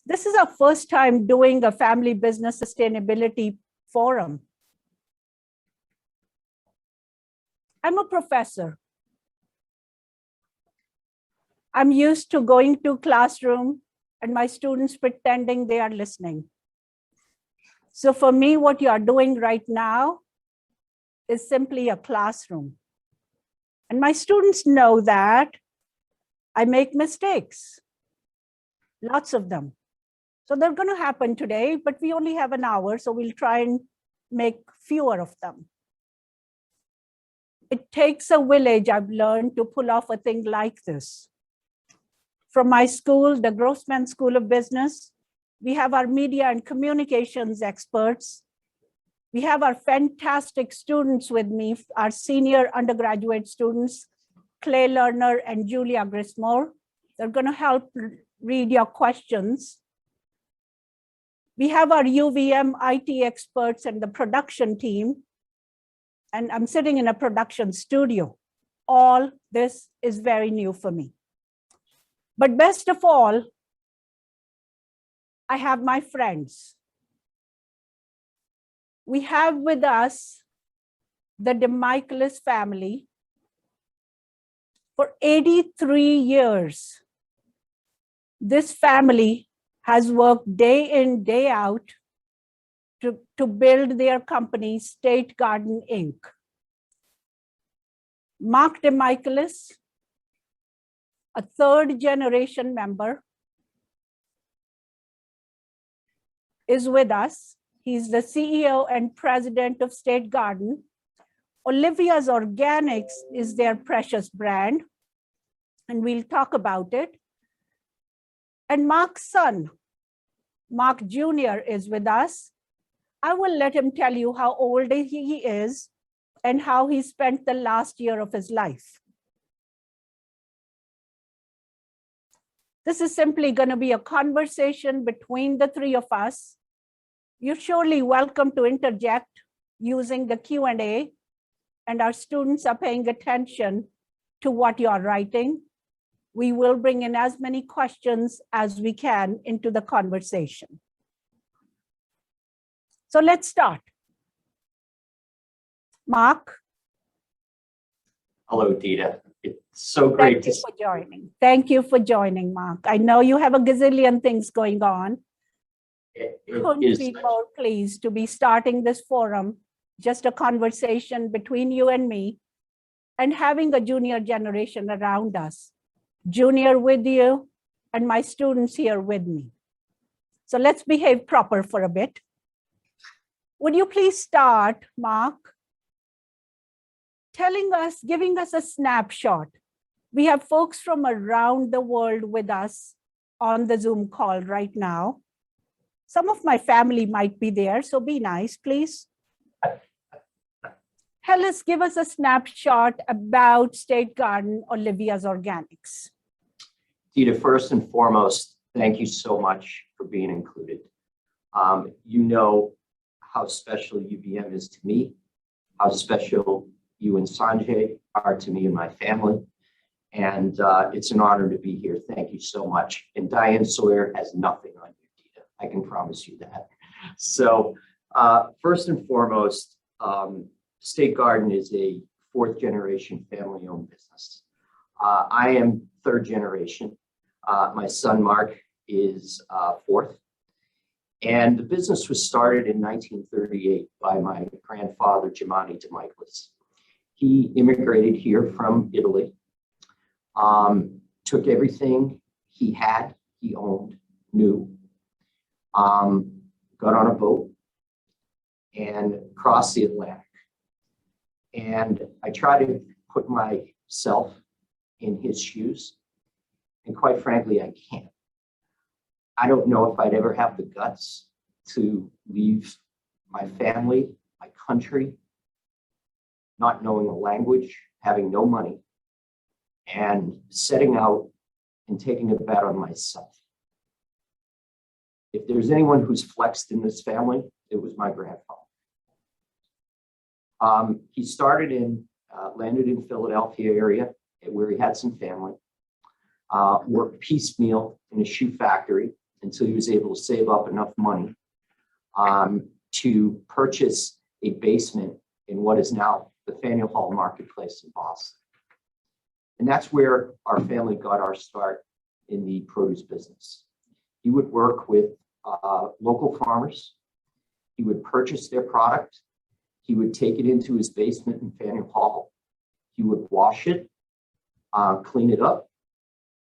This is our first time doing a family business sustainability forum. I'm a professor. I'm used to going to classroom and my students pretending they are listening. So for me, what you are doing right now is simply a classroom. And my students know that I make mistakes, lots of them. So they're going to happen today, but we only have an hour, so we'll try and make fewer of them. It takes a village, I've learned, to pull off a thing like this. From my school, the Grossman School of Business, we have our media and communications experts. We have our fantastic students with me, our senior undergraduate students, Clay Lerner and Julia Grismore. They're going to help read your questions. We have our UVM IT experts and the production team. And I'm sitting in a production studio. All this is very new for me. But best of all, I have my friends. We have with us the DeMichaelis family. For 83 years, this family has worked day in, day out to build their company, State Garden, Inc. Mark DeMichaelis, a third-generation member, is with us. He's the CEO and president of State Garden. Olivia's Organics is their precious brand, and we'll talk about it. And Mark's son, Mark Jr., is with us. I will let him tell you how old he is and how he spent the last year of his life. This is simply going to be a conversation between the three of us. You're surely welcome to interject using the Q&A, and our students are paying attention to what you are writing. We will bring in as many questions as we can into the conversation. So let's start. Mark. Hello, Dita. It's so great to see you. Thank you for joining. Thank you for joining, Mark. I know you have a gazillion things going on. Couldn't be more pleased to be starting this forum, just a conversation between you and me, and having a junior generation around us. Junior with you and my students here with me. So let's behave proper for a bit. Would you please start, Mark, telling us, giving us a snapshot. We have folks from around the world with us on the Zoom call right now. Some of my family might be there, so be nice, please. Give us a snapshot about State Garden, Olivia's Organics. Dita, first and foremost, thank you so much for being included. You know how special UVM is to me, how special you and Sanjay are to me and my family. And it's an honor to be here. Thank you so much. And Diane Sawyer has nothing on you, Dita. I can promise you that. So first and foremost, State Garden is a fourth-generation family-owned business. I am third generation. My son, Mark, is fourth. And the business was started in 1938 by my grandfather, Giovanni DeMichaelis. He immigrated here from Italy, took everything he had, he owned, knew, got on a boat and crossed the Atlantic. And I try to put myself in his shoes. And quite frankly, I can't. I don't know if I'd ever have the guts to leave my family, my country, not knowing the language, having no money, and setting out and taking a bet on myself. If there's anyone who's flexed in this family, it was my grandfather. He started landed in Philadelphia area where he had some family, worked piecemeal in a shoe factory until he was able to save up enough money to purchase a basement in what is now the Faneuil Hall Marketplace in Boston. And that's where our family got our start in the produce business. He would work with local farmers. He would purchase their product. He would take it into his basement in Faneuil Hall. He would wash it, clean it up,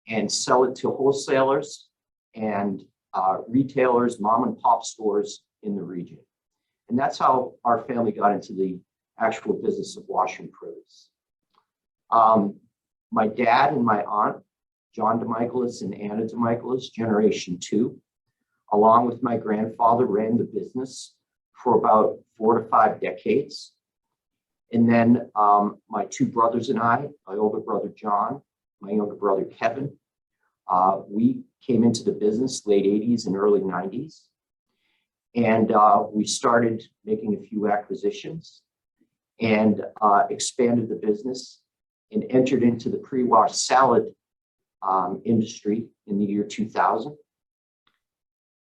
and sell it to wholesalers and retailers, mom and pop stores in the region. And that's how our family got into the actual business of washing produce. My dad and my aunt, John DeMichaelis and Anna DeMichaelis, generation 2, along with my grandfather, ran the business for about 4 to 5 decades. And then my 2 brothers and I, my older brother John, my younger brother Kevin, we came into the business late 80s and early 90s. And we started making a few acquisitions and expanded the business and entered into the pre-washed salad industry in the year 2000.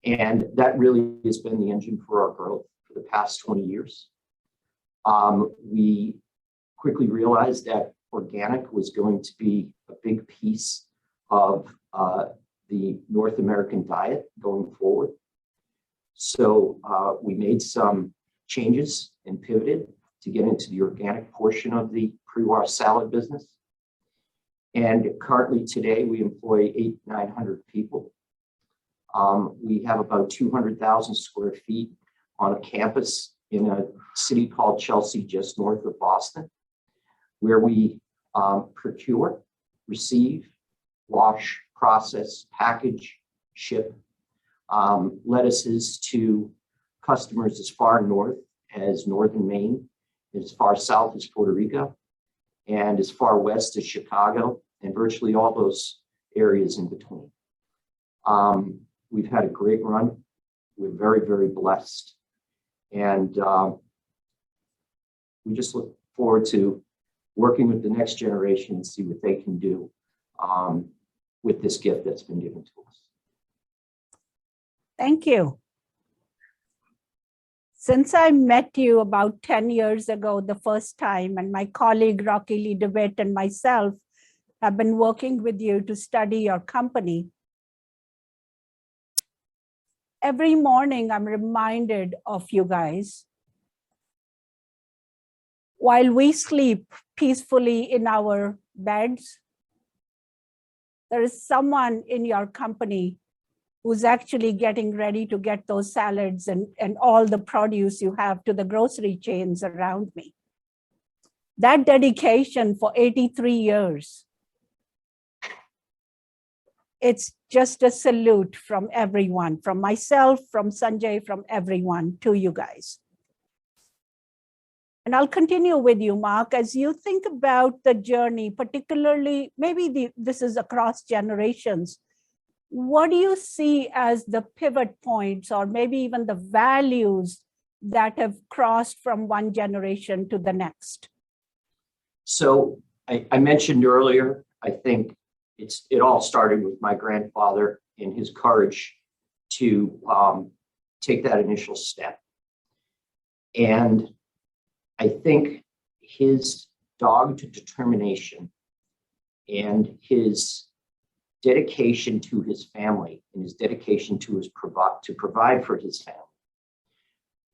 And that really has been the engine for our growth for the past 20 years. We quickly realized that organic was going to be a big piece of the North American diet going forward. So we made some changes and pivoted to get into the organic portion of the pre-washed salad business. And currently today we employ 800-900 people. We have about 200,000 square feet on a campus in a city called Chelsea, just north of Boston, where we procure, receive, wash, process, package, ship lettuces to customers as far north as northern Maine, as far south as Puerto Rico, and as far west as Chicago, and virtually all those areas in between. We've had a great run. We're very, very blessed. And we just look forward to working with the next generation and see what they can do with this gift that's been given to us. Thank you. Since I met you about 10 years ago, the first time, and my colleague Rocky Lee DeWitt and myself have been working with you to study your company, every morning I'm reminded of you guys. While we sleep peacefully in our beds, there is someone in your company who's actually getting ready to get those salads and all the produce you have to the grocery chains around me. That dedication for 83 years, it's just a salute from everyone, from myself, from Sanjay, from everyone to you guys. And I'll continue with you, Mark, as you think about the journey, particularly, maybe this is across generations. What do you see as the pivot points or maybe even the values that have crossed from one generation to the next? So I mentioned earlier, I think it all started with my grandfather and his courage to take that initial step. And I think his dogged determination and his dedication to his family and his dedication to provide for his family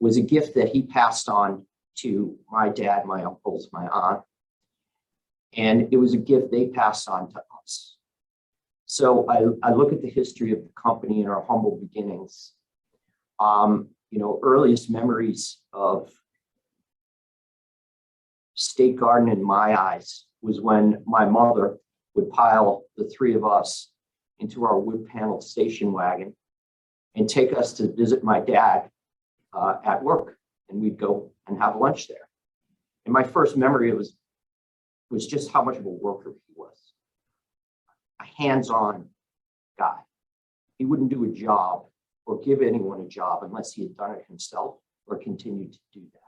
was a gift that he passed on to my dad, my uncles, my aunt, and it was a gift they passed on to us. So I look at the history of the company and our humble beginnings. Earliest memories of State Garden in my eyes was when my mother would pile the 3 of us into our wood paneled station wagon and take us to visit my dad at work, and we'd go and have lunch there. And my first memory was just how much of a worker he was, a hands-on guy. He wouldn't do a job or give anyone a job unless he had done it himself or continued to do that.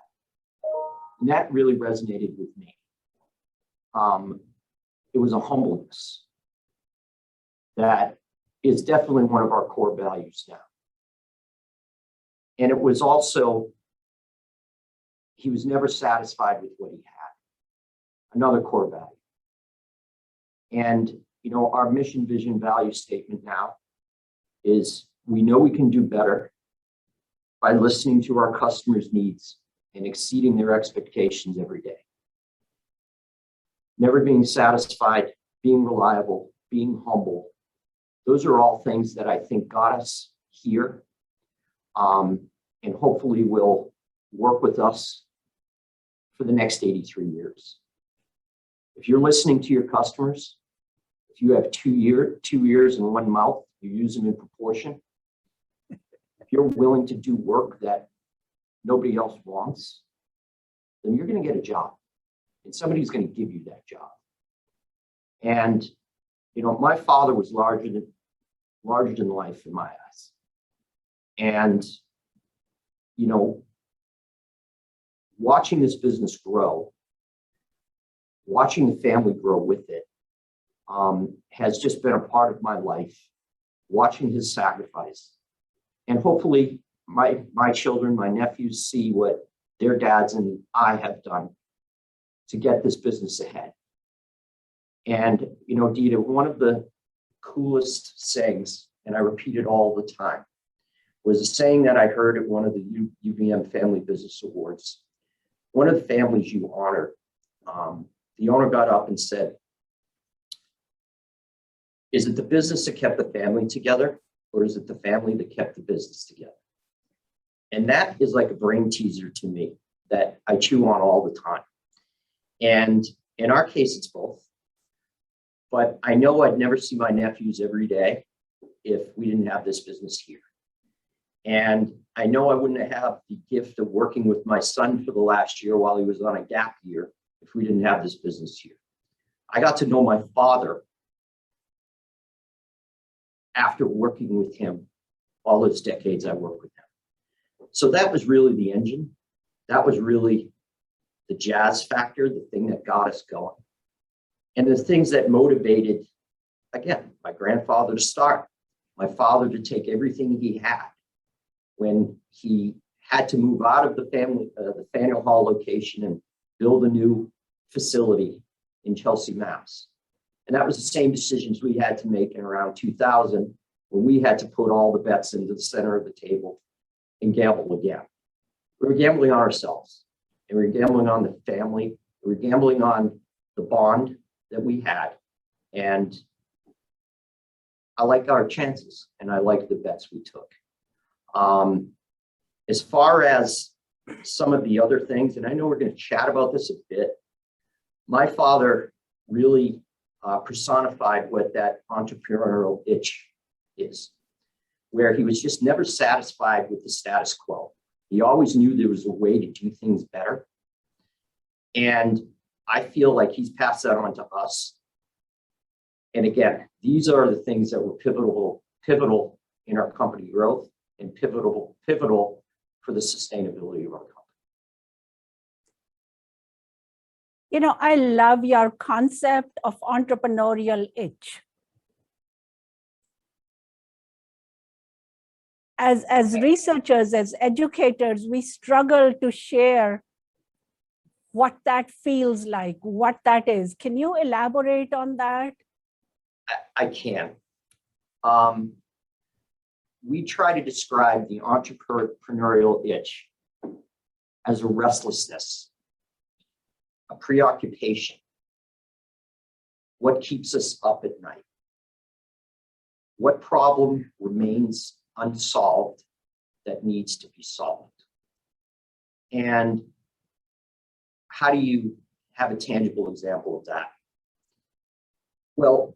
And that really resonated with me. It was a humbleness that is definitely one of our core values now. And it was also, he was never satisfied with what he had. Another core value. And, you know, our mission, vision, value statement now is we know we can do better by listening to our customers' needs and exceeding their expectations every day. Never being satisfied, being reliable, being humble. Those are all things that I think got us here, and hopefully will work with us for the next 83 years. If you're listening to your customers, if you have two ears and one mouth, you use them in proportion. If you're willing to do work that nobody else wants, then you're going to get a job, and somebody's going to give you that job. And, you know, my father was larger than life in my eyes. And, you know, watching this business grow, watching the family grow with it, has just been a part of my life, watching his sacrifice. And hopefully my children, my nephews see what their dads and I have done to get this business ahead. And, you know, Dita, one of the coolest sayings, and I repeat it all the time, was a saying that I heard at one of the UVM Family Business Awards. One of the families you honor, the owner got up and said, "Is it the business that kept the family together, or is it the family that kept the business together?" And that is like a brain teaser to me that I chew on all the time. And in our case, it's both. But I know I'd never see my nephews every day if we didn't have this business here. And I know I wouldn't have the gift of working with my son for the last year while he was on a gap year if we didn't have this business here. I got to know my father after working with him all those decades I worked with him. So that was really the engine. That was really the jazz factor, the thing that got us going. And the things that motivated, again, my grandfather to start, my father to take everything he had when he had to move out of the Faneuil Hall location and build a new facility in Chelsea, Mass. And that was the same decisions we had to make in around 2000 when we had to put all the bets into the center of the table and gamble again. We were gambling on ourselves, and we were gambling on the family. We were gambling on the bond that we had. And I like our chances, and I like the bets we took. As far as some of the other things, and I know we're going to chat about this a bit, my father really personified what that entrepreneurial itch is, where he was just never satisfied with the status quo. He always knew there was a way to do things better. And I feel like he's passed that on to us. And again, these are the things that were pivotal in our company growth and pivotal for the sustainability of our company. You know, I love your concept of entrepreneurial itch. As researchers, as educators, we struggle to share what that feels like, what that is. Can you elaborate on that? I can. We try to describe the entrepreneurial itch as a restlessness, a preoccupation. What keeps us up at night? What problem remains unsolved that needs to be solved? And how do you have a tangible example of that? Well,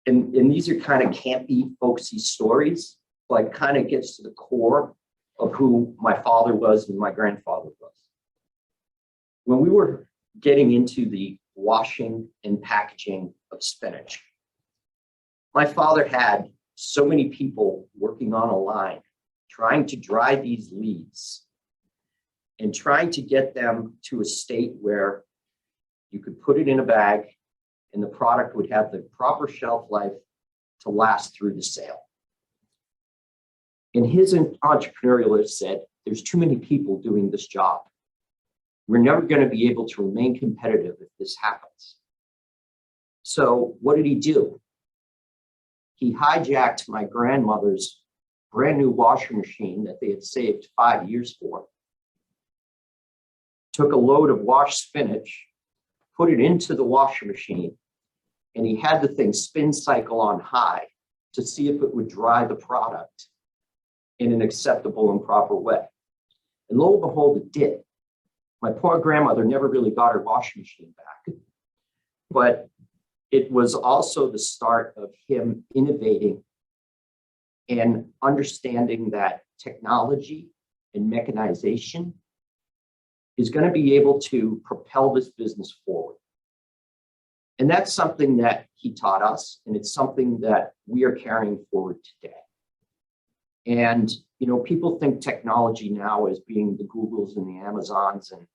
and these are kind of campy, folksy stories, but kind of gets to the core of who my father was and my grandfather was. When we were getting into the washing and packaging of spinach, my father had so many people working on a line, trying to dry these leaves and trying to get them to a state where you could put it in a bag and the product would have the proper shelf life to last through the sale. And his entrepreneurialist said, there's too many people doing this job. We're never going to be able to remain competitive if this happens. So what did he do? He hijacked my grandmother's brand new washing machine that they had saved 5 years for, took a load of washed spinach, put it into the washing machine, and he had the thing spin cycle on high to see if it would dry the product in an acceptable and proper way. And lo and behold, it did. My poor grandmother never really got her washing machine back, but it was also the start of him innovating and understanding that technology and mechanization is going to be able to propel this business forward. And that's something that he taught us, and it's something that we are carrying forward today. And, you know, people think technology now as being the Googles and the Amazons and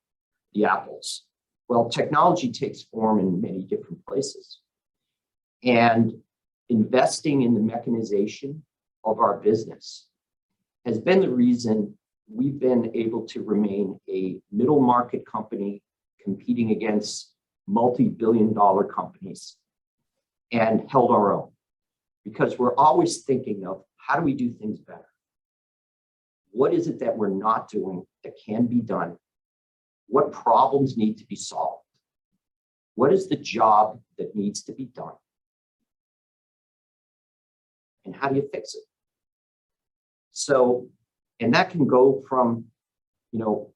the Apples. Well, technology takes form in many different places. And investing in the mechanization of our business has been the reason we've been able to remain a middle market company competing against multi-billion-dollar companies and held our own. Because we're always thinking of how do we do things better? What is it that we're not doing that can be done? What problems need to be solved? What is the job that needs to be done? And how do you fix it? So, and that can go from, you know,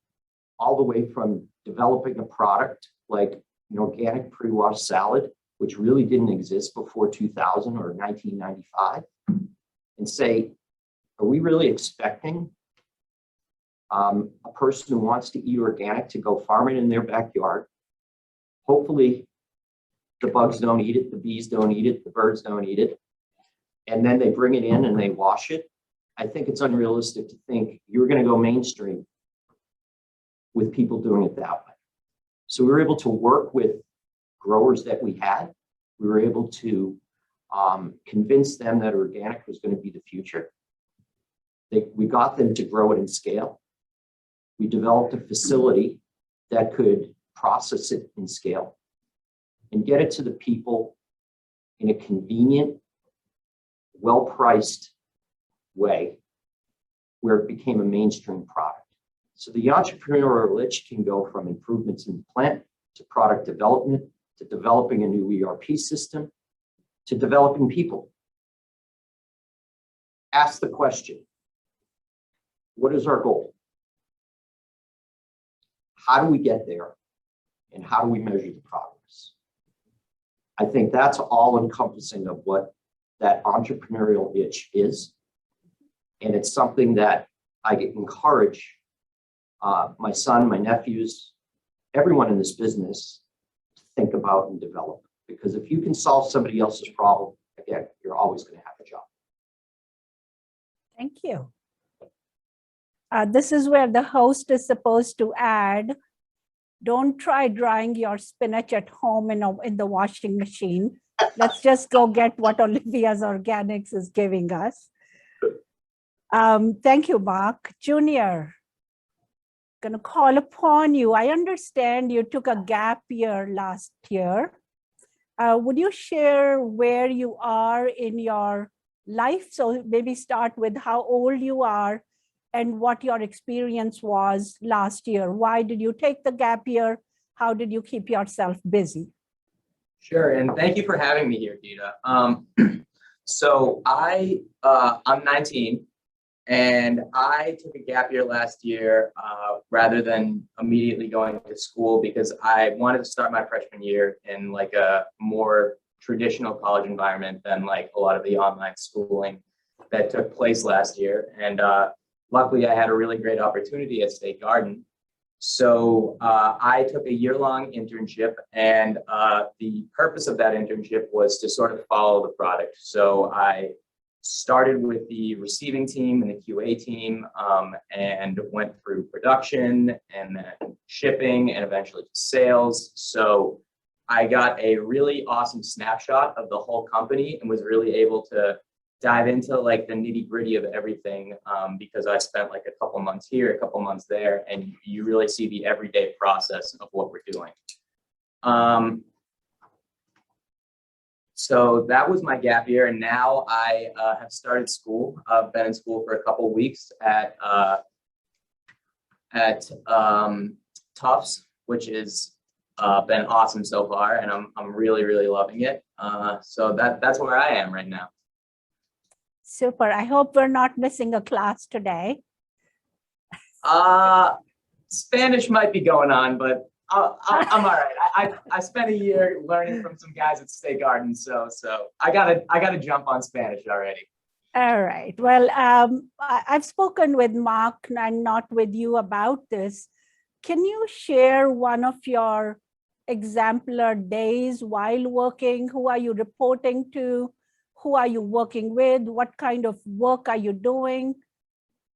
all the way from developing a product like an organic pre-washed salad, which really didn't exist before 2000 or 1995, and say, are we really expecting a person who wants to eat organic to go farm it in their backyard? Hopefully the bugs don't eat it, the bees don't eat it, the birds don't eat it, and then they bring it in and they wash it. I think it's unrealistic to think you're going to go mainstream with people doing it that way. So we were able to work with growers that we had. We were able to convince them that organic was going to be the future. We got them to grow it in scale. We developed a facility that could process it in scale and get it to the people in a convenient, well-priced way where it became a mainstream product. So the entrepreneurial itch can go from improvements in the plant to product development, to developing a new ERP system, to developing people. Ask the question, what is our goal? How do we get there? And how do we measure the progress? I think that's all encompassing of what that entrepreneurial itch is. And it's something that I encourage my son, my nephews, everyone in this business to think about and develop. Because if you can solve somebody else's problem, again, you're always going to have a job. Thank you. This is where the host is supposed to add, don't try drying your spinach at home in the washing machine. Let's just go get what Olivia's Organics is giving us. Thank you, Mark. Junior, going to call upon you. I understand you took a gap year last year. Would you share where you are in your life? So maybe start with how old you are and what your experience was last year. Why did you take the gap year? How did you keep yourself busy? Sure, and thank you for having me here, Geeta. So I'm 19, and I took a gap year last year rather than immediately going to school because I wanted to start my freshman year in like a more traditional college environment than like a lot of the online schooling that took place last year. And luckily, I had a really great opportunity at State Garden. So I took a year-long internship, and the purpose of that internship was to sort of follow the product. So I started with the receiving team and the QA team and went through production and then shipping and eventually sales. So I got a really awesome snapshot of the whole company and was really able to dive into like the nitty gritty of everything, because I spent like a couple months here, a couple months there, and you really see the everyday process of what we're doing. So that was my gap year, and now I have started school. I've been in school for a couple of weeks at Tufts, which has been awesome so far, and I'm really loving it. So that's where I am right now. Super. I hope we're not missing a class today. Spanish might be going on, but I'm all right. I spent a year learning from some guys at State Garden, so I gotta jump on Spanish already. All right. Well, I've spoken with Mark and not with you about this. Can you share one of your exemplar days while working? Who are you reporting to? Who are you working with? What kind of work are you doing?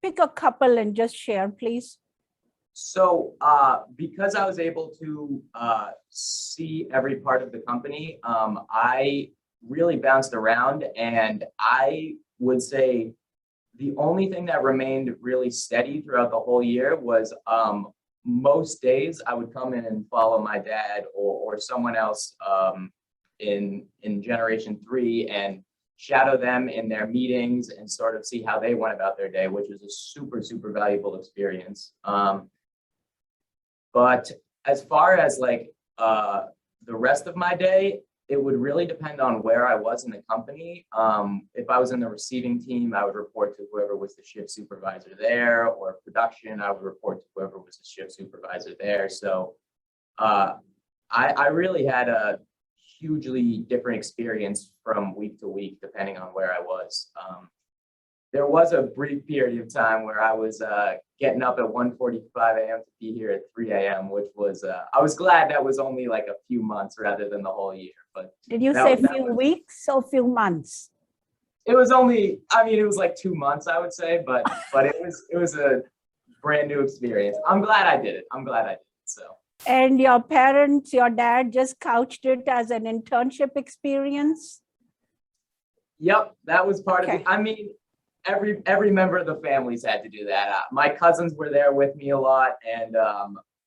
Pick a couple and just share, please. So because I was able to see every part of the company, I really bounced around, and I would say the only thing that remained really steady throughout the whole year was most days I would come in and follow my dad or someone else in Generation 3 and shadow them in their meetings and sort of see how they went about their day, which was a super valuable experience. But as far as like the rest of my day, it would really depend on where I was in the company. If I was in the receiving team, I would report to whoever was the shift supervisor there, or production, I would report to whoever was the shift supervisor there. So I really had a hugely different experience from week to week, depending on where I was. There was a brief period of time where I was getting up at 1:45 a.m. to be here at 3 a.m., which was, I was glad that was only like a few months rather than the whole year. But did you say few weeks or few months? It was only, I mean, it was like 2 months, I would say, but it was a brand new experience. I'm glad I did it. I'm glad I did it. So. And your parents, your dad just couched it as an internship experience? Yep, that was part of it. I mean, every member of the family's had to do that. My cousins were there with me a lot, and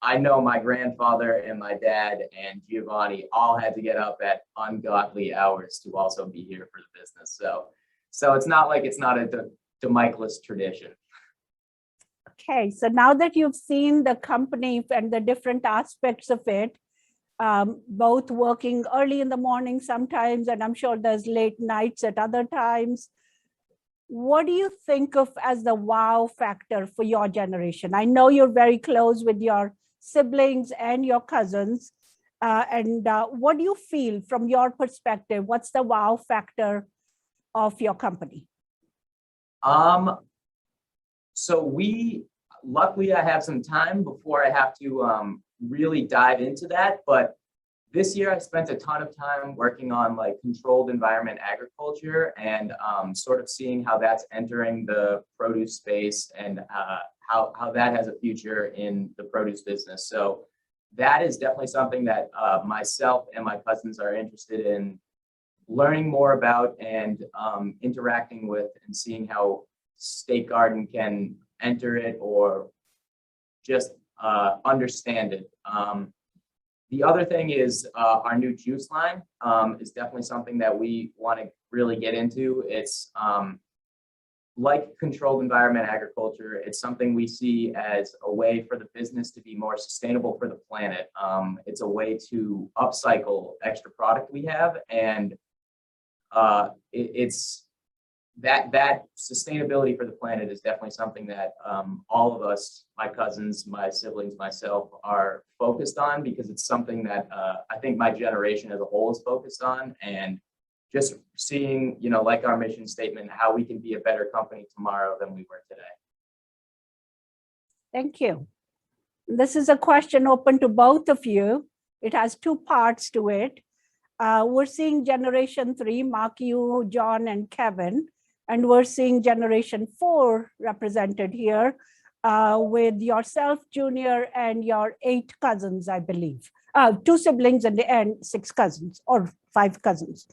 I know my grandfather and my dad and Giovanni all had to get up at ungodly hours to also be here for the business. So it's not like it's not a DeMichaelis tradition. Okay, so now that you've seen the company and the different aspects of it, both working early in the morning sometimes, and I'm sure there's late nights at other times, what do you think of as the wow factor for your generation? I know you're very close with your siblings and your cousins. And what do you feel from your perspective? What's the wow factor of your company? So luckily I have some time before I have to really dive into that. But this year I spent a ton of time working on like controlled environment agriculture and sort of seeing how that's entering the produce space and how that has a future in the produce business. So that is definitely something that myself and my cousins are interested in learning more about and interacting with, and seeing how State Garden can enter it or just understand it. The other thing is our new juice line is definitely something that we want to really get into. It's like controlled environment agriculture. It's something we see as a way for the business to be more sustainable for the planet. It's a way to upcycle extra product we have, and it's that sustainability for the planet is definitely something that all of us, my cousins, my siblings, myself, are focused on, because it's something that I think my generation as a whole is focused on. And just seeing, you know, like our mission statement, how we can be a better company tomorrow than we were today. Thank you. This is a question open to both of you. It has two parts to it. We're seeing Generation 3, Mark, you, John, and Kevin. And we're seeing Generation 4 represented here with yourself, Junior, and your 8 cousins, I believe. 2 siblings in the end, 6 cousins or 5 cousins.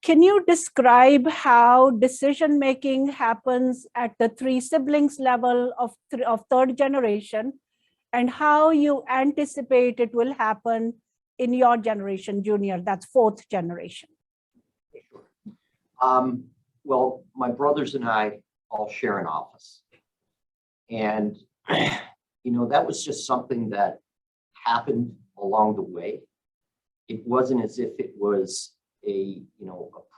Can you describe how decision-making happens at the 3 siblings level of 3rd generation, and how you anticipate it will happen in your generation, Junior, that's 4th generation? Well, my brothers and I all share an office. And, that was just something that happened along the way. It wasn't as if it was a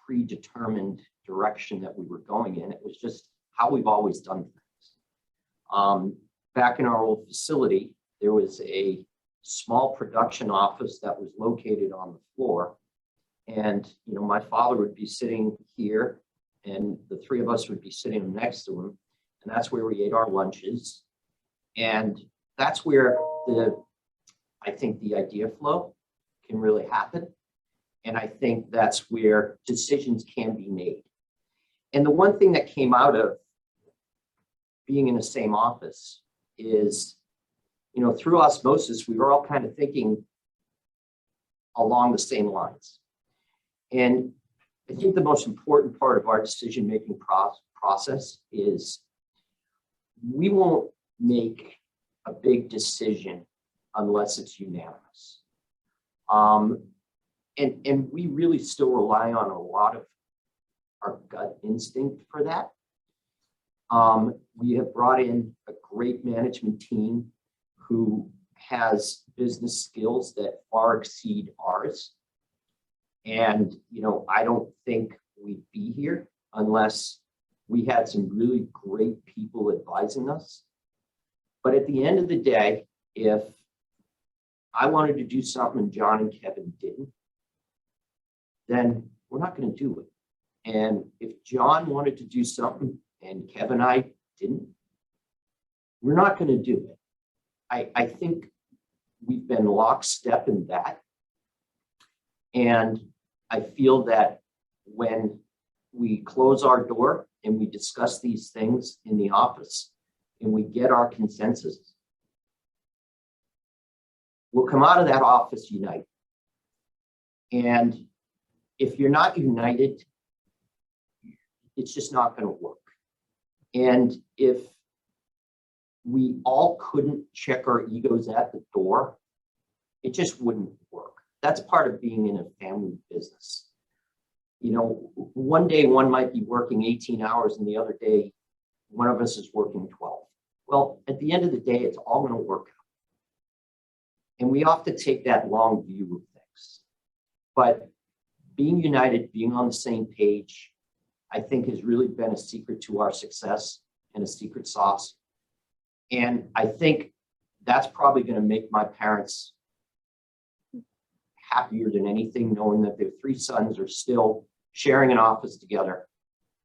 predetermined direction that we were going in. It was just how we've always done things. Back in our old facility, there was a small production office that was located on the floor. And, my father would be sitting here and the 3 of us would be sitting next to him. And that's where we ate our lunches. And that's where I think the idea flow can really happen. And I think that's where decisions can be made. And the one thing that came out of being in the same office is, through osmosis, we were all kind of thinking along the same lines. And I think the most important part of our decision-making process is we won't make a big decision unless it's unanimous. And we really still rely on a lot of our gut instinct for that. We have brought in a great management team who has business skills that far exceed ours. And, I don't think we'd be here unless we had some really great people advising us. But at the end of the day, if I wanted to do something and John and Kevin didn't, then we're not going to do it. And if John wanted to do something and Kevin and I didn't, we're not going to do it. I think we've been lockstep in that. And I feel that when we close our door and we discuss these things in the office and we get our consensus, we'll come out of that office united. And if you're not united, it's just not going to work. And if we all couldn't check our egos at the door, it just wouldn't work. That's part of being in a family business. One day one might be working 18 hours and the other day, one of us is working 12. Well, at the end of the day, it's all going to work out. And we have to take that long view of things. But being united, being on the same page, I think has really been a secret to our success and a secret sauce. And I think that's probably going to make my parents happier than anything, knowing that their 3 sons are still sharing an office together,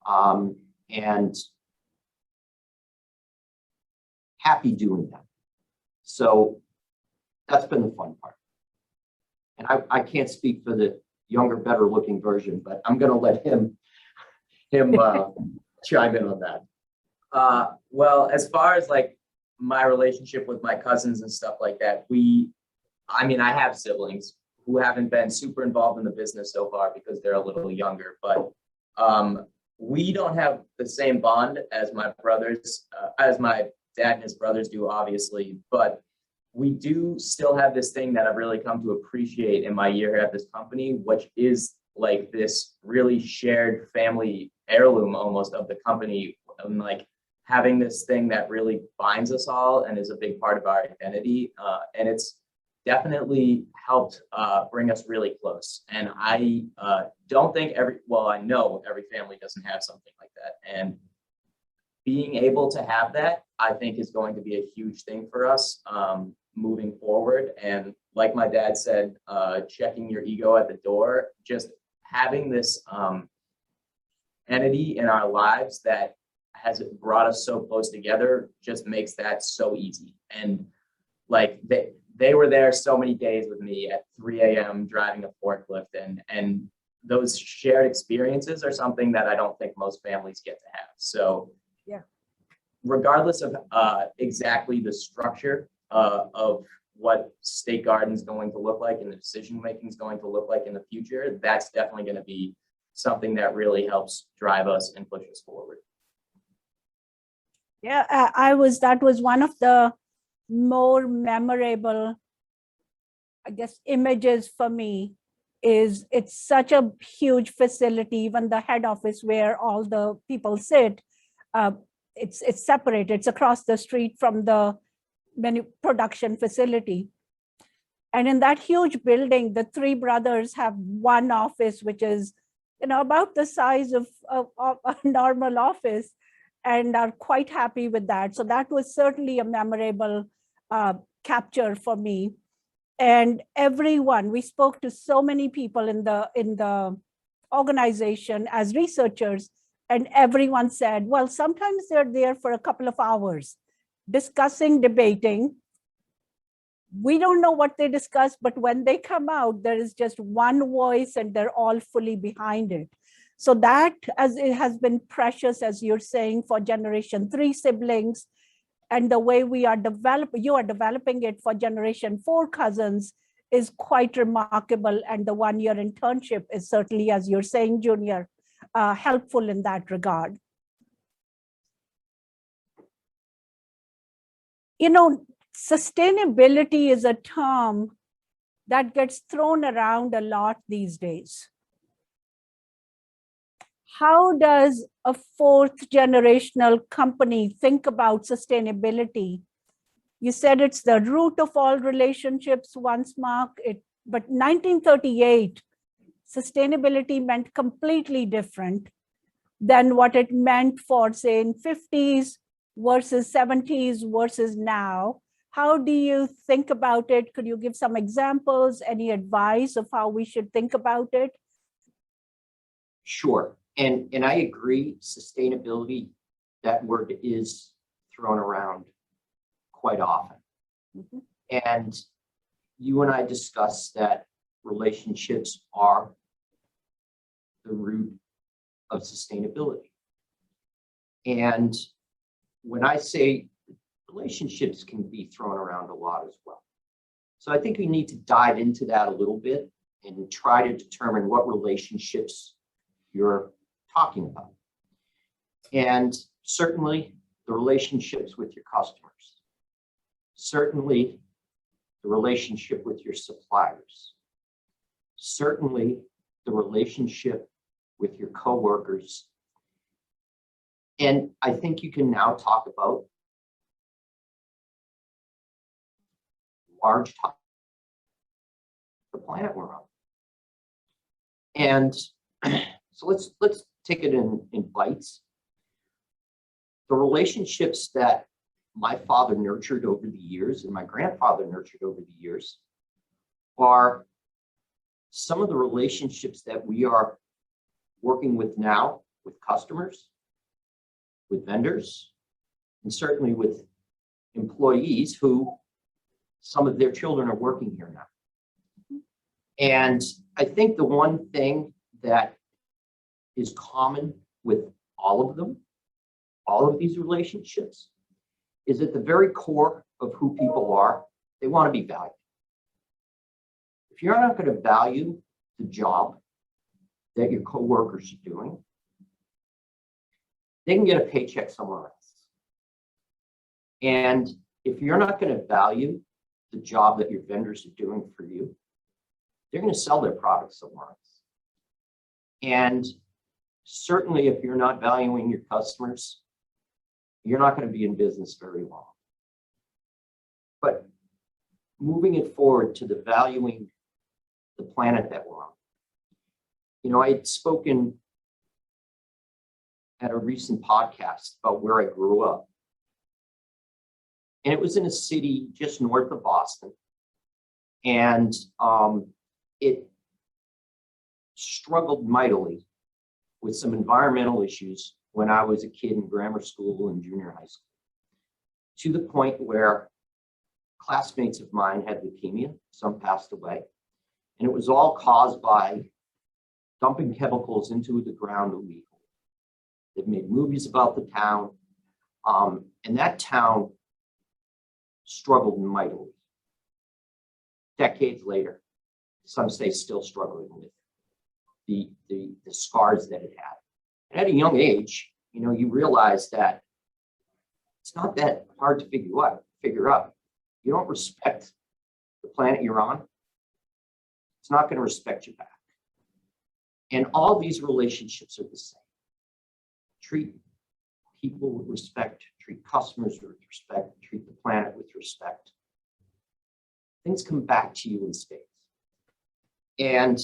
and happy doing that. So that's been the fun part. And I can't speak for the younger, better looking version, but I'm going to let him chime in on that. Well, as far as my relationship with my cousins and stuff like that, I have siblings who haven't been super involved in the business so far because they're a little younger, but we don't have the same bond as my brothers, as my dad and his brothers do, obviously, but we do still have this thing that I've really come to appreciate in my year here at this company, which is this really shared family heirloom almost of the company, and having this thing that really binds us all and is a big part of our identity. And it's definitely helped bring us really close. And I don't think I know every family doesn't have something like that. And being able to have that, I think, is going to be a huge thing for us moving forward. And like my dad said, checking your ego at the door, just having this entity in our lives that has brought us so close together just makes that so easy. And they were there so many days with me at 3 a.m. driving a forklift, and those shared experiences are something that I don't think most families get to have. So yeah, regardless of exactly the structure of what State Garden is going to look like and the decision making is going to look like in the future, that's definitely going to be something that really helps drive us and push us forward. Yeah, that was one of the more memorable, I guess, images for me. Is it's such a huge facility, even the head office where all the people sit, it's separated, it's across the street from the production facility. And in that huge building, the three brothers have one office, which is, about the size of a normal office, and are quite happy with that. So that was certainly a memorable capture for me. And everyone, we spoke to so many people in the organization as researchers, and everyone said, well, sometimes they're there for a couple of hours discussing, debating. We don't know what they discuss, but when they come out, there is just one voice and they're all fully behind it. So that, as it has been precious, as you're saying, for generation 3 siblings, and the way you are developing it for generation 4 cousins is quite remarkable. And the 1-year internship is certainly, as you're saying, Junior, helpful in that regard. Sustainability is a term that gets thrown around a lot these days. How does a 4th generational company think about sustainability? You said it's the root of all relationships once, Mark, but 1938, sustainability meant completely different than what it meant for, say, in 50s versus 70s versus now. How do you think about it? Could you give some examples, any advice of how we should think about it? Sure. And I agree, sustainability, that word is thrown around quite often. Mm-hmm. And you and I discussed that relationships are the root of sustainability. And when I say relationships can be thrown around a lot as well. So I think we need to dive into that a little bit and try to determine what relationships you're talking about. And certainly the relationships with your customers, certainly the relationship with your suppliers, certainly the relationship with your coworkers. And I think you can now talk about large topics, the planet we're on. And so let's take it in bites. The relationships that my father nurtured over the years and my grandfather nurtured over the years are some of the relationships that we are working with now with customers, with vendors, and certainly with employees who some of their children are working here now. And I think the one thing that is common with all of them, all of these relationships, is at the very core of who people are, they want to be valued. If you're not going to value the job that your coworkers are doing, they can get a paycheck somewhere else. And if you're not going to value the job that your vendors are doing for you, they're going to sell their products somewhere else. And certainly if you're not valuing your customers, you're not going to be in business very long. But moving it forward to the valuing the planet that we're on. I had spoken at a recent podcast about where I grew up. And it was in a city just north of Boston. And it struggled mightily with some environmental issues when I was a kid in grammar school and junior high school, to the point where classmates of mine had leukemia, some passed away, and it was all caused by dumping chemicals into the ground illegally. They've made movies about the town, and that town struggled mightily. decades later, some say still struggling with the scars that it had. And at a young age, you realize that it's not that hard to figure out. You don't respect the planet you're on, it's not going to respect you back. And all these relationships are the same. Treat people with respect, treat customers with respect, treat the planet with respect. Things come back to you in spades. And,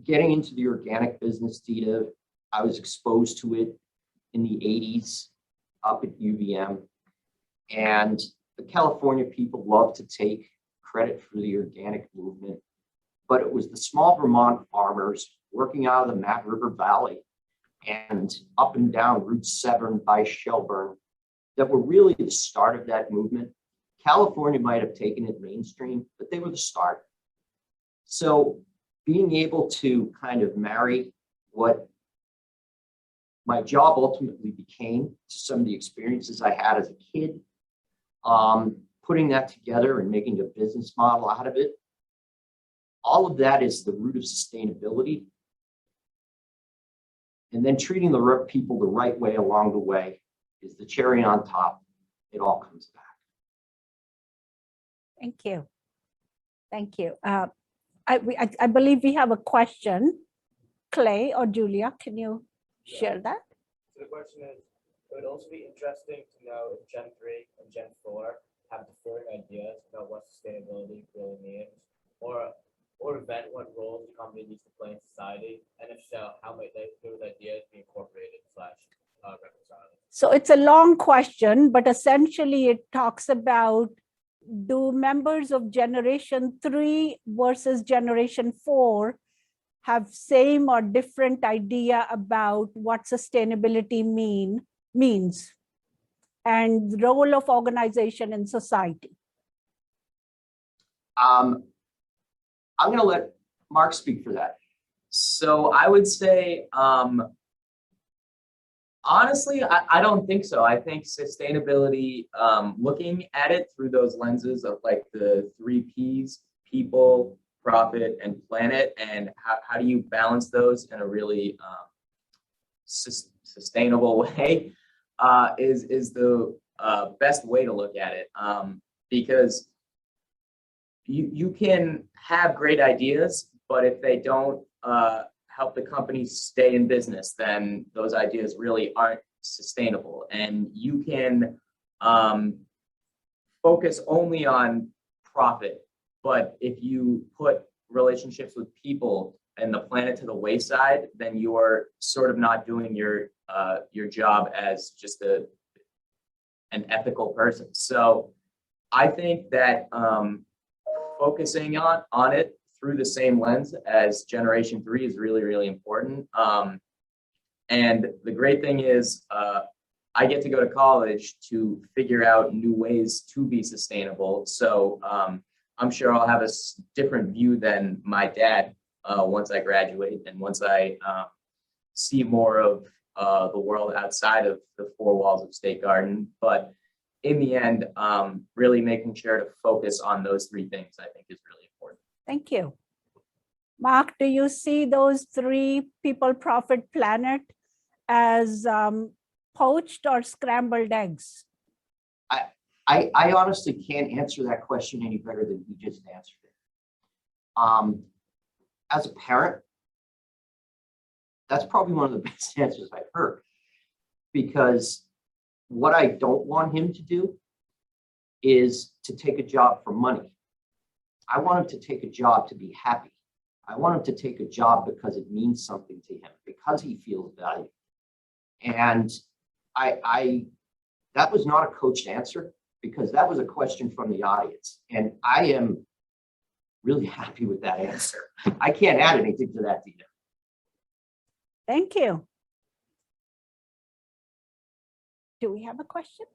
getting into the organic business, Dita, I was exposed to it in the 80s up at UVM. And the California people love to take credit for the organic movement, but it was the small Vermont farmers working out of the Mat River Valley and up and down Route 7 by Shelburne that were really the start of that movement. California might have taken it mainstream, but they were the start. So being able to kind of marry what my job ultimately became to some of the experiences I had as a kid, putting that together and making a business model out of it, all of that is the root of sustainability. And then treating the people the right way along the way is the cherry on top. It all comes back. Thank you. Thank you. I believe we have a question. Clay or Julia, can you share that? So the question is, it would also be interesting to know if Gen 3 and Gen 4 have differing ideas about what sustainability really means, or event what roles the company needs to play in society, and if so, how might those ideas be incorporated / reconciled? So it's a long question, but essentially it talks about, do members of Generation 3 versus Generation 4 have same or different idea about what sustainability means and the role of organization in society? I'm going to let Mark speak for that. So I would say, honestly, I don't think so. I think sustainability, looking at it through those lenses of like the 3 Ps, people, profit, and planet, and how do you balance those in a really sustainable way, is the best way to look at it. Because you can have great ideas, but if they don't help the company stay in business, then those ideas really aren't sustainable. And you can focus only on profit, but if you put relationships with people and the planet to the wayside, then you're sort of not doing your job as just an ethical person. So I think that focusing on it through the same lens as Generation 3 is really, really important. And the great thing is I get to go to college to figure out new ways to be sustainable. So I'm sure I'll have a different view than my dad once I graduate and once I see more of the world outside of the 4 walls of State Garden. But in the end, really making sure to focus on those 3 things, I think, is really important. Thank you. Mark, do you see those 3 people, profit, planet as poached or scrambled eggs? I honestly can't answer that question any better than he just answered it. As a parent, that's probably one of the best answers I've heard, because what I don't want him to do is to take a job for money. I want him to take a job to be happy. I want him to take a job because it means something to him, because he feels valued. And that was not a coached answer, because that was a question from the audience. And I am really happy with that answer. I can't add anything to that, Dita. Thank you. Do we have a question?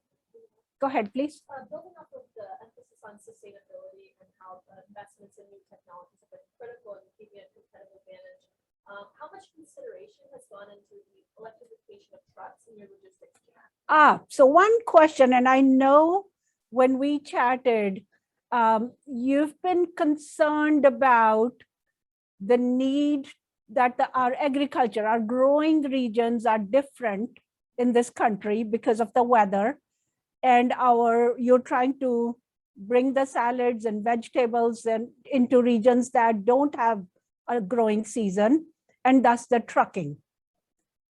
Go ahead, please. Building off of the emphasis on sustainability and how the investments in new technologies have been critical in keeping a competitive advantage, how much consideration has gone into the electrification of trucks in your logistics plan? So one question, and I know when we chatted, You've been concerned about the need that our agriculture, our growing regions are different in this country because of the weather, and you're trying to bring the salads and vegetables into regions that don't have a growing season, and thus the trucking.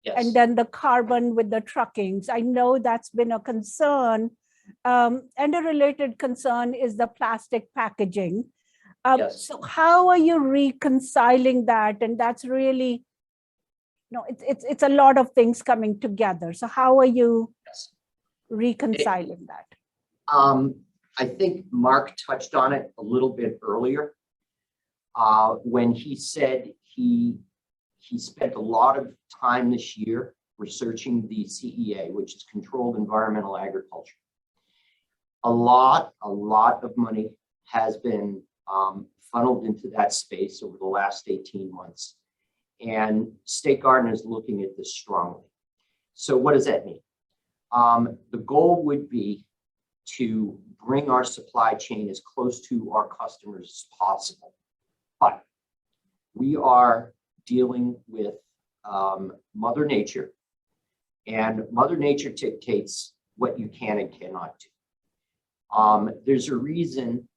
Yes. And then the carbon with the truckings. I know that's been a concern. And a related concern is the plastic packaging. Yes. So how are you reconciling that? And that's really, it's a lot of things coming together. So how are you Yes. reconciling that? I think Mark touched on it a little bit earlier when he said he spent a lot of time this year researching the CEA, which is Controlled Environmental Agriculture. A lot of money has been funneled into that space over the last 18 months. And State Garden is looking at this strongly. So what does that mean? The goal would be to bring our supply chain as close to our customers as possible. But we are dealing with Mother Nature, and Mother Nature dictates what you can and cannot do. There's a reason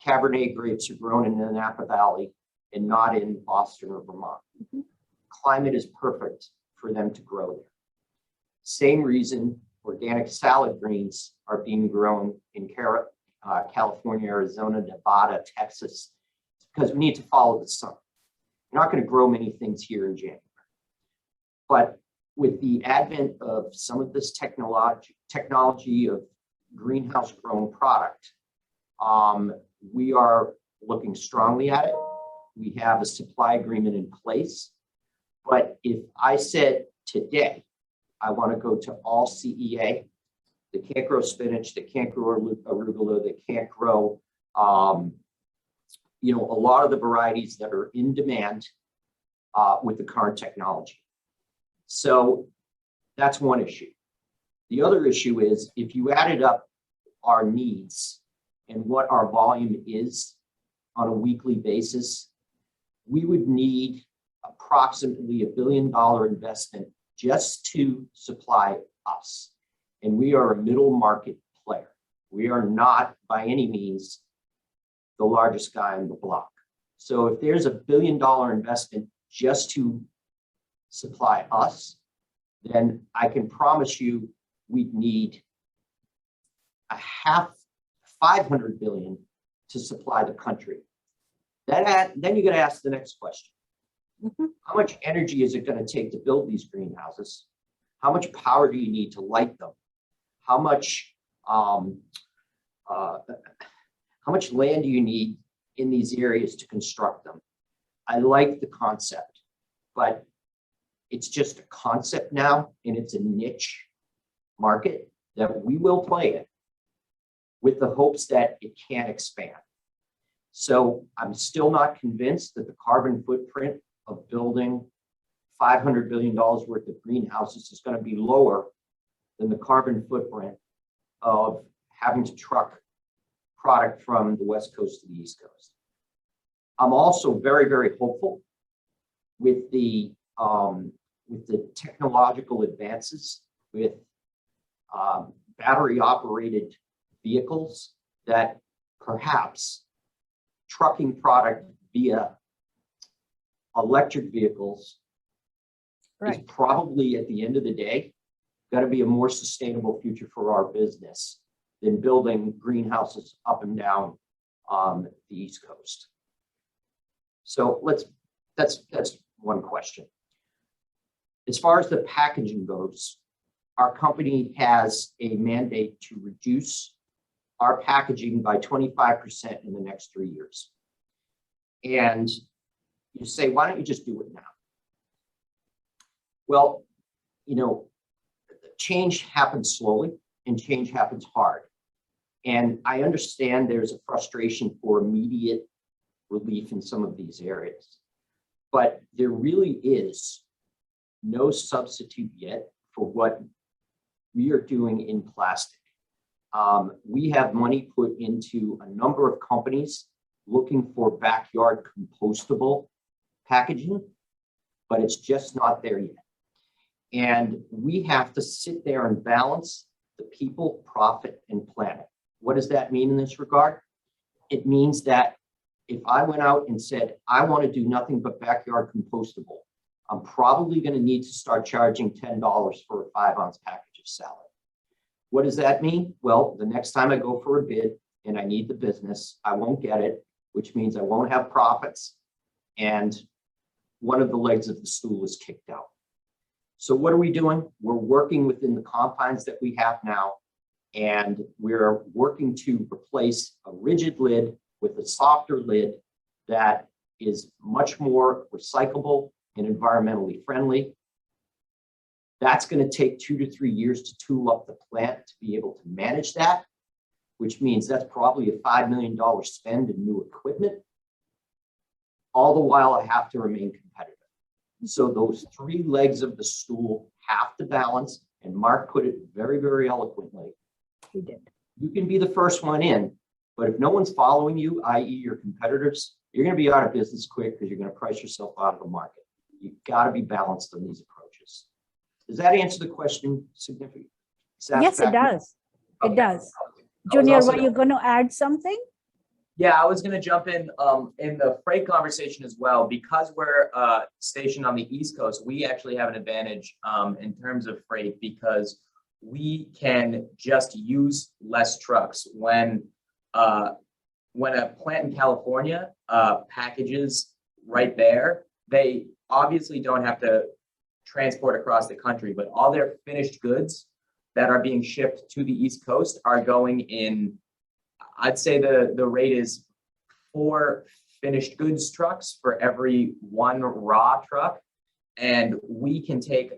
Cabernet grapes are grown in the Napa Valley and not in Boston or Vermont. Mm-hmm. Climate is perfect for them to grow there. Same reason organic salad greens are being grown in California, Arizona, Nevada, Texas, because we need to follow the sun. We're not going to grow many things here in January. But with the advent of some of this technology of greenhouse grown product, we are looking strongly at it. We have a supply agreement in place. But if I said today, I want to go to all CEA, they can't grow spinach, they can't grow arugula, they can't grow, a lot of the varieties that are in demand with the current technology. So that's one issue. The other issue is if you added up our needs and what our volume is on a weekly basis, we would need approximately $1 billion investment just to supply us. And we are a middle market player. We are not by any means the largest guy on the block. So if there's $1 billion investment just to supply us, then I can promise you we'd need $500 billion to supply the country. Then you got to ask the next question. Mm-hmm. How much energy is it going to take to build these greenhouses? How much power do you need to light them? How much land do you need in these areas to construct them? I like the concept, but it's just a concept now, and it's a niche market that we will play in with the hopes that it can expand. So I'm still not convinced that the carbon footprint of building $500 billion worth of greenhouses is going to be lower than the carbon footprint of having to truck product from the West Coast to the East Coast. I'm also very, very hopeful with the technological advances with battery operated vehicles that perhaps trucking product via electric vehicles is probably at the end of the day going to be a more sustainable future for our business than building greenhouses up and down the East Coast. So that's one question. As far as the packaging goes, our company has a mandate to reduce our packaging by 25% in the next 3 years. And you say, why don't you just do it now? Well, change happens slowly and change happens hard. And I understand there's a frustration for immediate relief in some of these areas, but there really is no substitute yet for what we are doing in plastic. We have money put into a number of companies looking for backyard compostable packaging, but it's just not there yet. And we have to sit there and balance the people, profit, and planet. What does that mean in this regard? It means that if I went out and said, I want to do nothing but backyard compostable, I'm probably going to need to start charging $10 for a 5-ounce package of salad. What does that mean? Well, the next time I go for a bid and I need the business, I won't get it, which means I won't have profits. And one of the legs of the stool is kicked out. So what are we doing? We're working within the confines that we have now, and we're working to replace a rigid lid with a softer lid that is much more recyclable and environmentally friendly. That's going to take 2 to 3 years to tool up the plant to be able to manage that, which means that's probably a $5 million spend in new equipment. All the while, I have to remain competitive. So those 3 legs of the stool have to balance, and Mark put it very, very eloquently. He did. You can be the first one in, but if no one's following you, i.e. your competitors, you're going to be out of business quick because you're going to price yourself out of the market. You've got to be balanced on these approaches. Does that answer the question significantly? Yes, it does. It Okay. does. I was Junior, also were you going to add something? Yeah, I was going to jump in the freight conversation as well. Because we're stationed on the East Coast, we actually have an advantage in terms of freight because we can just use less trucks. When a plant in California packages right there, they obviously don't have to transport across the country, but all their finished goods that are being shipped to the East Coast are going in, I'd say the rate is 4 finished goods trucks for every 1 raw truck. And we can take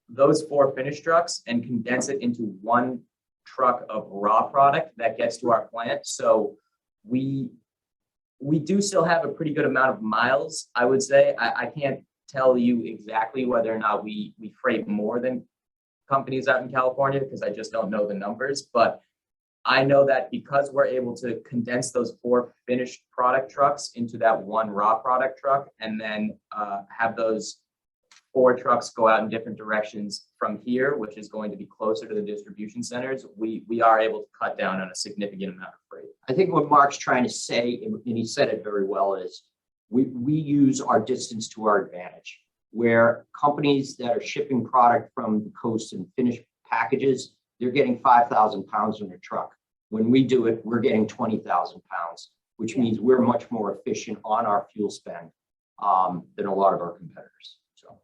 those 4 finished trucks and condense it into 1 truck of raw product that gets to our plant. So we do still have a pretty good amount of miles, I would say. I can't tell you exactly whether or not we freight more than companies out in California because I just don't know the numbers. But I know that because we're able to condense those 4 finished product trucks into that 1 raw product truck and then have those 4 trucks go out in different directions from here, which is going to be closer to the distribution centers, we are able to cut down on a significant amount of freight. I think what Mark's trying to say, and he said it very well, is we use our distance to our advantage. Where companies that are shipping product from the coast and finished packages, they're getting 5,000 pounds in a truck. When we do it, we're getting 20,000 pounds, which means we're much more efficient on our fuel spend than a lot of our competitors. So,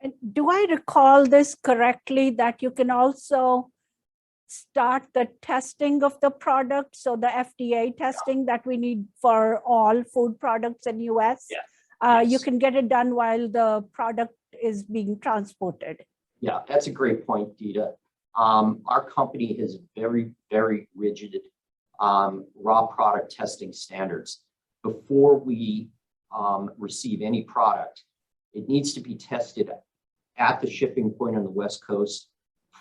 And do I recall this correctly that you can also start the testing of the product? So the FDA testing that we need for all food products in US? Yeah. You Yes. can get it done while the product is being transported. yeah, that's a great point, Dita. Our company has very, very rigid raw product testing standards. Before we receive any product, it needs to be tested at the shipping point on the West Coast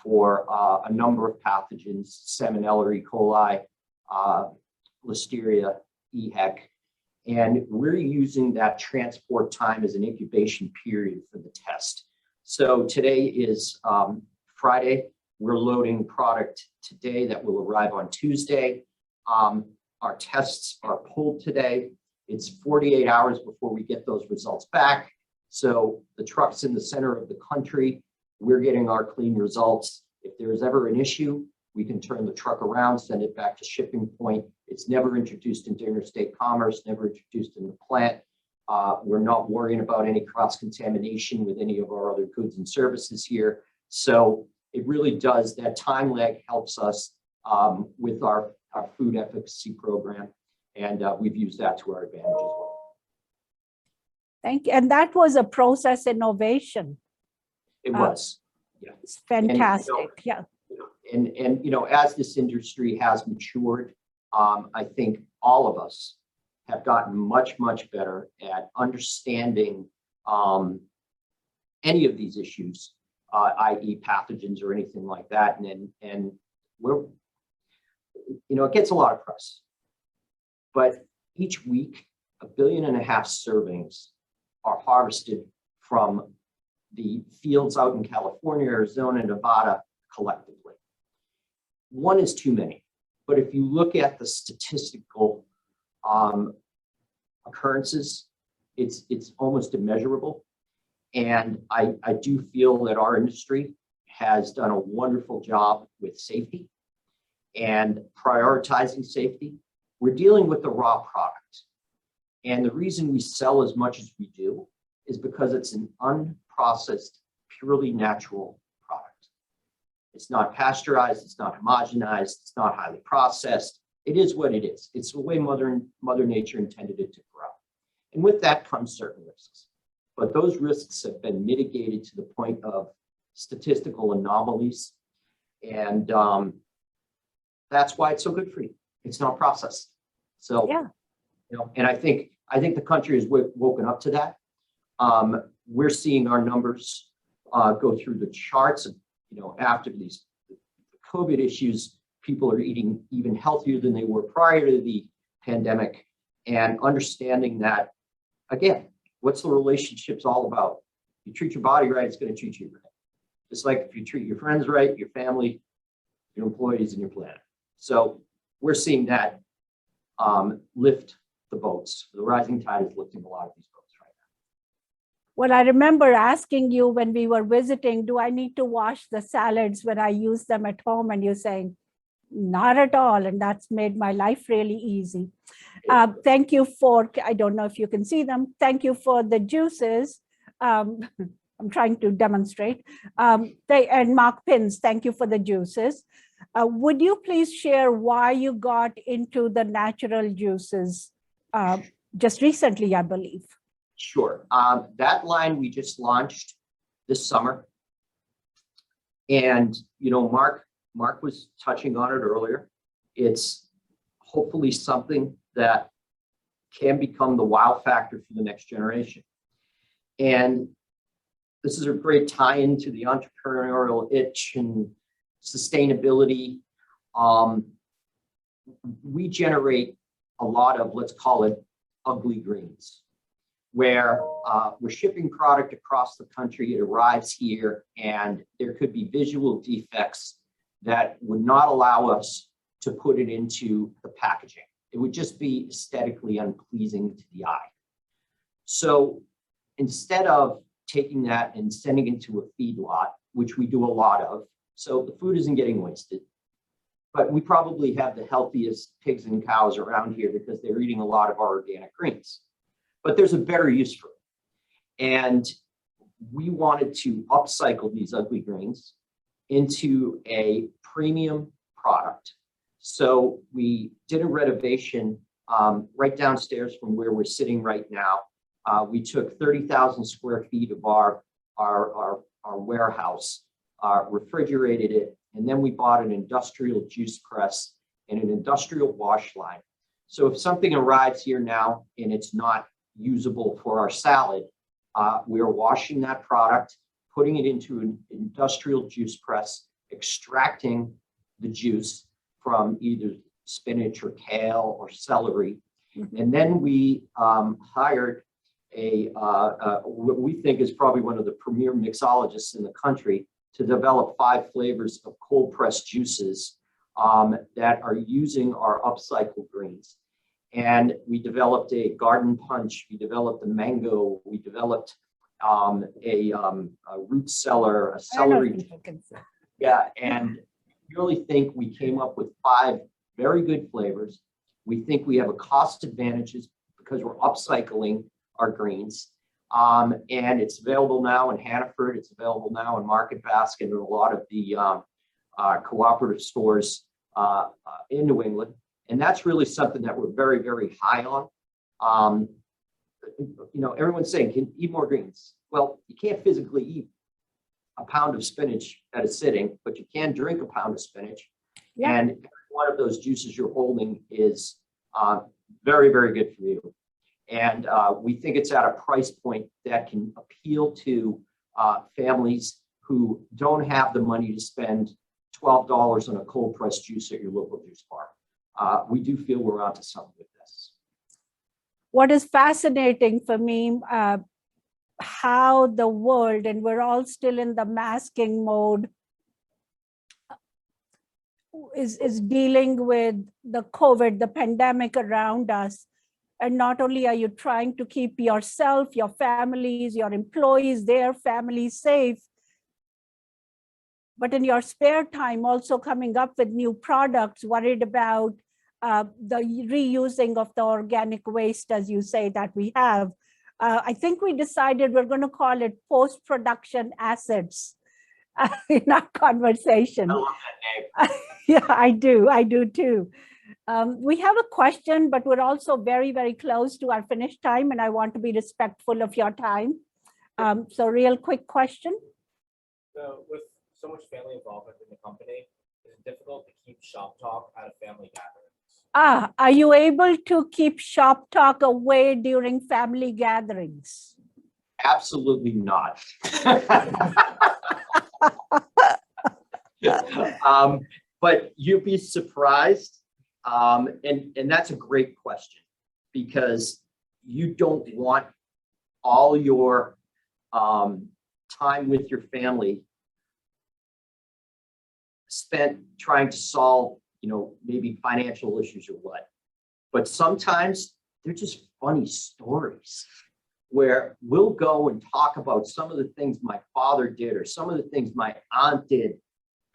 for a number of pathogens: Salmonella, E. coli, Listeria, EHEC. And we're using that transport time as an incubation period for the test. So today is Friday. We're loading product today that will arrive on Tuesday. Our tests are pulled today. It's 48 hours before we get those results back. So the truck's in the center of the country. We're getting our clean results. If there's ever an issue, we can turn the truck around, send it back to shipping point. It's never introduced into interstate commerce, never introduced in the plant. We're not worrying about any cross-contamination with any of our other goods and services here. So it really does, that time lag helps us with our food efficacy program. And we've used that to our advantage as well. Thank you. And that was a process innovation. It was. It's fantastic. Yeah. And you know, as this industry has matured, I think all of us have gotten much, much better at understanding any of these issues, i.e. pathogens or anything like that. And it gets a lot of press. But each week, 1.5 billion servings are harvested from the fields out in California, Arizona, Nevada collectively. One is too many. But if you look at the statistical occurrences, it's almost immeasurable. And I do feel that our industry has done a wonderful job with safety and prioritizing safety. We're dealing with the raw product. And the reason we sell as much as we do is because it's an unprocessed, purely natural product. It's not pasteurized, it's not homogenized, it's not highly processed. It is what it is. It's the way Mother Nature intended it to grow. And with that comes certain risks. But those risks have been mitigated to the point of statistical anomalies. And that's why it's so good for you. It's not processed. So, Yeah. And I think the country has woken up to that. We're seeing our numbers go through the charts. After these COVID issues, people are eating even healthier than they were prior to the pandemic, and understanding that, again, what's the relationships all about? You treat your body right, it's going to treat you right. Just like if you treat your friends right, your family, your employees, and your planet. So we're seeing that lift the boats. The rising tide is lifting a lot of these boats right now. Well, I remember asking you when we were visiting, do I need to wash the salads when I use them at home? And you're saying, not at all. And that's made my life really easy. Thank you for, I don't know if you can see them. Thank you for the juices. I'm trying to demonstrate. And Mark Pins, thank you for the juices. Would you please share why you got into the natural juices just recently, I believe? Sure. That line we just launched this summer. And, Mark was touching on it earlier. It's hopefully something that can become the wow factor for the next generation. And this is a great tie-in to the entrepreneurial itch and sustainability. We generate a lot of, let's call it, ugly greens, where we're shipping product across the country, it arrives here, and there could be visual defects that would not allow us to put it into the packaging. It would just be aesthetically unpleasing to the eye. So instead of taking that and sending it to a feedlot, which we do a lot of, so the food isn't getting wasted, but we probably have the healthiest pigs and cows around here because they're eating a lot of our organic greens. But there's a better use for it. And we wanted to upcycle these ugly greens into a premium product. So we did a renovation right downstairs from where we're sitting right now. We took 30,000 square feet of our warehouse, refrigerated it, and then we bought an industrial juice press and an industrial wash line. So if something arrives here now and it's not usable for our salad, we are washing that product, putting it into an industrial juice press, extracting the juice from either spinach or kale or celery. Mm-hmm. And then we hired what we think is probably one of the premier mixologists in the country to develop 5 flavors of cold pressed juices that are using our upcycled greens. And we developed a garden punch, we developed a mango, we developed a root cellar, a celery. Yeah, and we really think we came up with 5 very good flavors. We think we have a cost advantages because we're upcycling our greens. And it's available now in Hannaford, it's available now in Market Basket and a lot of the cooperative stores in New England. And that's really something that we're very, very high on. Everyone's saying, can eat more greens. Well, you can't physically eat a pound of spinach at a sitting, but you can drink a pound of spinach. Yeah. And one of those juices you're holding is very, very good for you. And we think it's at a price point that can appeal to families who don't have the money to spend $12 on a cold pressed juice at your local juice bar. we do feel we're onto something with this. What is fascinating for me, how the world, and we're all still in the masking mode, is dealing with the COVID, the pandemic around us. And not only are you trying to keep yourself, your families, your employees, their families safe, but in your spare time also coming up with new products, worried about the reusing of the organic waste, as you say, that we have. I think we decided we're going to call it post-production assets in our conversation. I love that name. Yeah, I do too. We have a question, but we're also very, very close to our finish time, and I want to be respectful of your time. So real quick question. So with so much family involvement in the company, is it difficult to keep shop talk at a family gathering? Are you able to keep shop talk away during family gatherings? Absolutely not. But you'd be surprised. And that's a great question, because you don't want all your time with your family spent trying to solve, maybe financial issues or what. But sometimes they're just funny stories where we'll go and talk about some of the things my father did or some of the things my aunt did.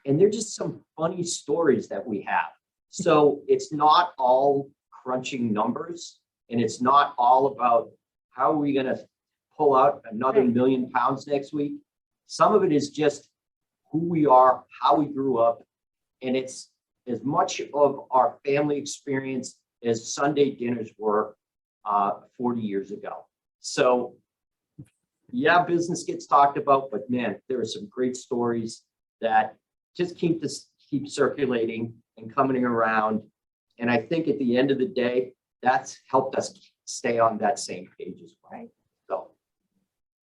And they're just some funny stories that we have. So it's not all crunching numbers, and it's not all about how are we going to pull out another 1 million pounds next week. Some of it is just who we are, how we grew up, and it's as much of our family experience as Sunday dinners were 40 years ago. So yeah, business gets talked about, but man, there are some great stories that just keep circulating and coming around. And I think at the end of the day, that's helped us stay on that same page as well. Right. So,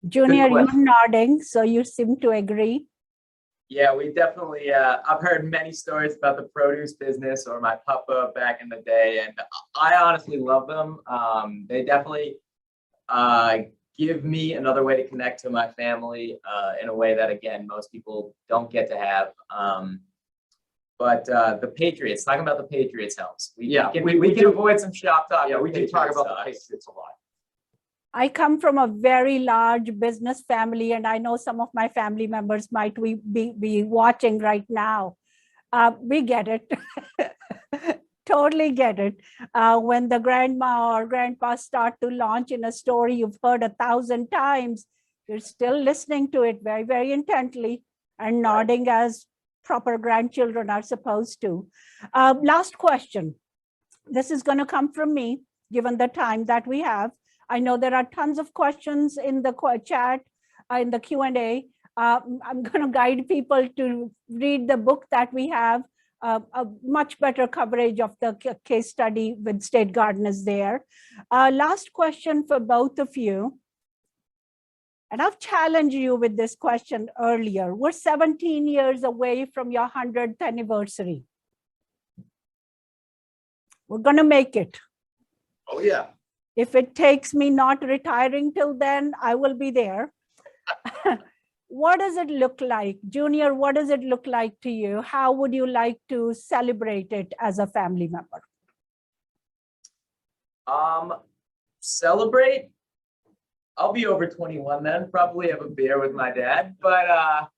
Junior, you're question. nodding, so you seem to agree. Yeah, we definitely, I've heard many stories about the produce business or my papa back in the day, and I honestly love them. They definitely give me another way to connect to my family in a way that, again, most people don't get to have. But the Patriots, talking about the Patriots helps. We can avoid some shop talk. Yeah, we do talk about the Patriots Patriots a lot. I come from a very large business family, and I know some of my family members might be watching right now. We get it. Totally get it. When the grandma or grandpa start to launch in a story you've heard 1,000 times, you're still listening to it very, very intently and nodding as proper grandchildren are supposed to. Last question. This is going to come from me, given the time that we have. I know there are tons of questions in the chat, in the Q&A. I'm going to guide people to read the book that we have, a much better coverage of the case study with State Gardeners there. Last question for both of you. And I've challenged you with this question earlier. We're 17 years away from your 100th anniversary. We're going to make it. Oh, yeah. If it takes me not retiring till then, I will be there. What does it look like? Junior, what does it look like to you? How would you like to celebrate it as a family member? Celebrate? I'll be over 21 then, probably have a beer with my dad. But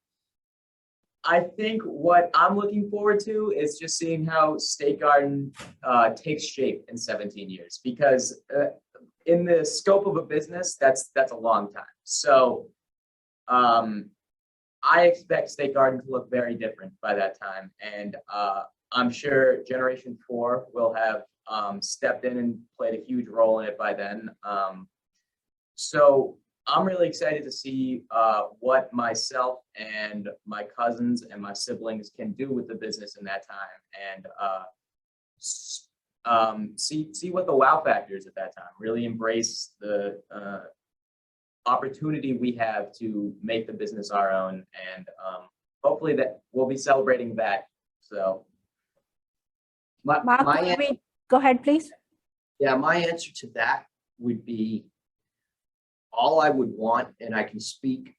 I think what I'm looking forward to is just seeing how State Garden takes shape in 17 years, because in the scope of a business, that's a long time. So I expect State Garden to look very different by that time. And I'm sure Generation 4 will have stepped in and played a huge role in it by then. So I'm really excited to see what myself and my cousins and my siblings can do with the business in that time, and see what the wow factor is at that time. Really embrace the opportunity we have to make the business our own, and hopefully that we'll be celebrating that. So Mark, my go ahead, please. Yeah, my answer to that would be, all I would want, and I can speak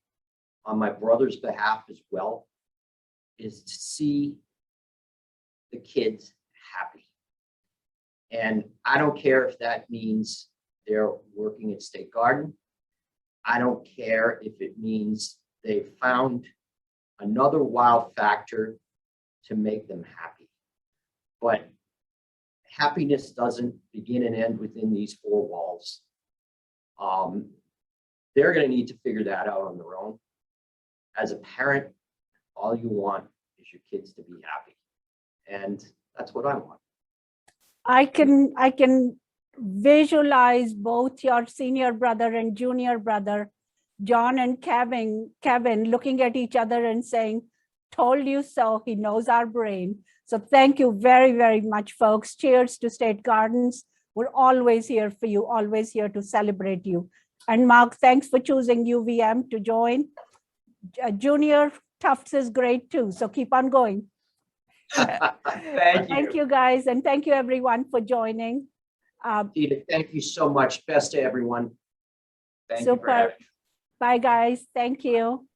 on my brother's behalf as well, is to see the kids happy. And I don't care if that means they're working at State Garden. I don't care if it means they found another wow factor to make them happy. But happiness doesn't begin and end within these four walls. They're going to need to figure that out on their own. As a parent, all you want is your kids to be happy. And that's what I want. I can visualize both your senior brother and junior brother, John and Kevin, looking at each other and saying, "Told you so." He knows our brain. So thank you very, very much, folks. Cheers to State Gardens. We're always here for you, always here to celebrate you. And Mark, thanks for choosing UVM to join. Junior Tufts is great too, so keep on going. Thank you. Thank you, guys, and thank you everyone for joining. Dita, thank you so much. Best to everyone. Thank you for Super. having me. Bye, guys. Thank you.